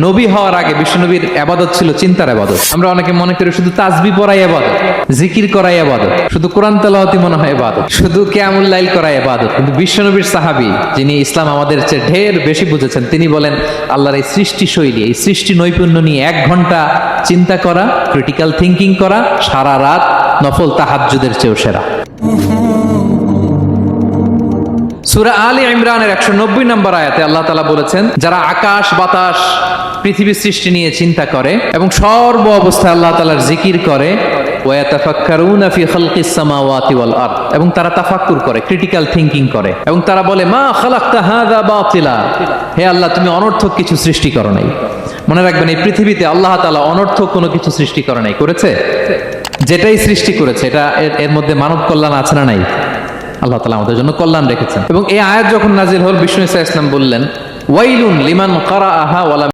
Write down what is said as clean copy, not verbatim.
নবী হওয়ার আগে বিশ্বনবীর ইবাদত ছিল চিন্তার ইবাদত। আমরা অনেকে মনে করি শুধু তাসবিহ পড়াই ইবাদত, জিকির করাই ইবাদত, শুধু কোরআন তেলাওয়াতই মনে হয় ইবাদত, শুধু কিয়ামুল লাইল করাই ইবাদত। কিন্তু বিশ্বনবীর সাহাবী যিনি ইসলাম আমাদের চেয়ে ঢের বেশি বুঝেছেন, তিনি বলেন আল্লাহর এই সৃষ্টি শৈলী, এই সৃষ্টি নৈপুণ্য নিয়ে 1 ঘন্টা চিন্তা করা, ক্রিটিক্যাল থিঙ্কিং করা, সারা রাত নফল তাহাজ্জুদের চেয়েও সেরা। সূরা আলে ইমরানের 190 নম্বর আয়াতে আল্লাহ তাআলা বলেছেন, যারা আকাশ বাতাস পৃথিবীর সৃষ্টি নিয়ে চিন্তা করে এবং সর্ব অবস্থায় আল্লাহ তাআলার জিকির করে, ওয়া ইয়াতাফাক্কারুনা ফি খালকিস সামাওয়াতি ওয়াল আরদ, এবং তারা তাফাক্কুর করে, ক্রিটিক্যাল থিঙ্কিং করে, এবং তারা বলে মা খালাকতা হাযা বাতিলা, হে আল্লাহ তুমি অনর্থক কিছু সৃষ্টি করো নাই। মনে রাখবেন, এই পৃথিবীতে আল্লাহ তাআলা অনর্থক কোনো কিছু সৃষ্টি করে নাই, করেছে? যেটাই সৃষ্টি করেছে এটা এর মধ্যে মানব কল্যাণ আছে না নাই? আল্লাহ তাআলা আমাদের জন্য কল্যাণ রেখেছেন। এবং এই আয়াত যখন নাজিল হল, বিষ্ণু ইসা ইসলাম বললেন, ওয়াইলুন লিমান কারাআহা ওয়া